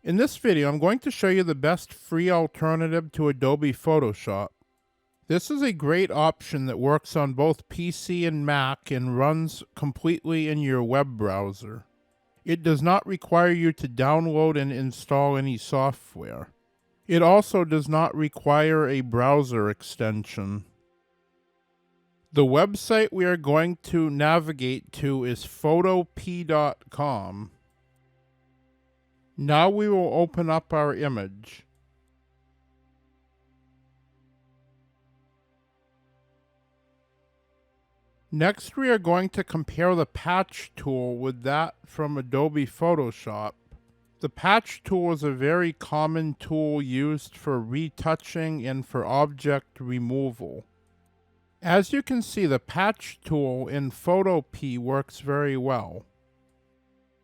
In this video, I'm going to show you the best free alternative to Adobe Photoshop. This is a great option that works on both PC and Mac and runs completely in your web browser. It does not require you to download and install any software. It also does not require a browser extension. The website we are going to navigate to is photop.com. Now we will open up our image. Next, we are going to compare the patch tool with that from Adobe Photoshop. The patch tool is a very common tool used for retouching and for object removal. As you can see, the patch tool in Photop works very well.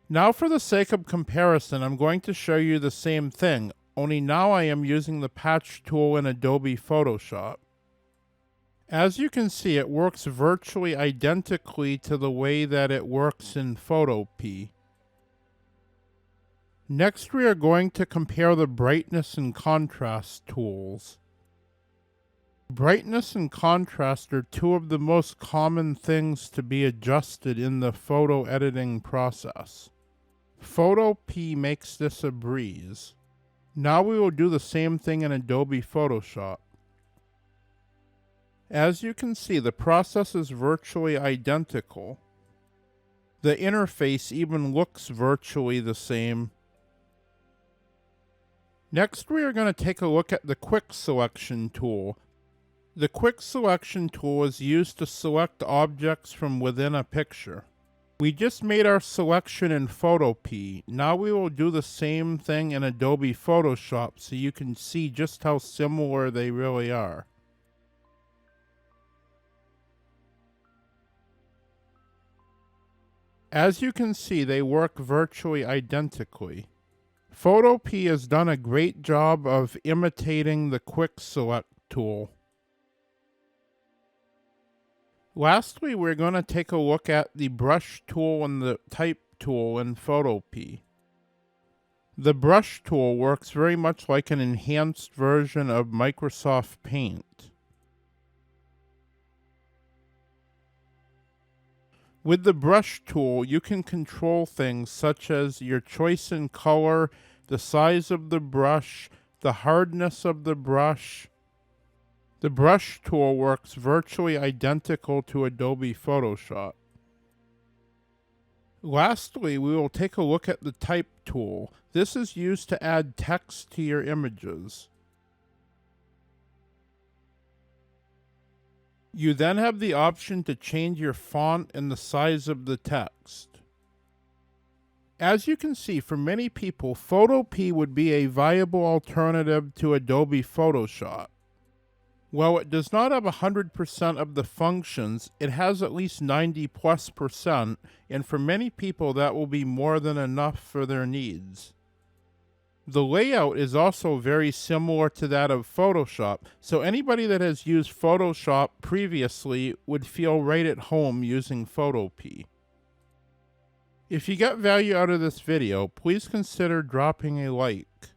Now, for the sake of comparison, I'm going to show you the same thing, only now I am using the patch tool in Adobe Photoshop. As you can see, it works virtually identically to the way that it works in Photop. Next, we are going to compare the brightness and contrast tools. Brightness and contrast are two of the most common things to be adjusted in the photo editing process. Photop makes this a breeze. Now we will do the same thing in Adobe Photoshop. As you can see, the process is virtually identical. The interface even looks virtually the same. Next, we are going to take a look at the Quick Selection tool. The Quick Selection tool is used to select objects from within a picture. We just made our selection in Photop. Now we will do the same thing in Adobe Photoshop so you can see just how similar they really are. As you can see, they work virtually identically. Photop has done a great job of imitating the Quick Select tool. Lastly, we're going to take a look at the brush tool and the type tool in Photop. The brush tool works very much like an enhanced version of Microsoft Paint. With the brush tool, you can control things such as your choice in color, the size of the brush, the hardness of the brush. The brush tool works virtually identical to Adobe Photoshop. Lastly, we will take a look at the type tool. This is used to add text to your images. You then have the option to change your font and the size of the text. As you can see, for many people, Photop would be a viable alternative to Adobe Photoshop. While it does not have 100% of the functions, it has at least 90+%, and for many people that will be more than enough for their needs. The layout is also very similar to that of Photoshop, so anybody that has used Photoshop previously would feel right at home using Photop. If you got value out of this video, please consider dropping a like.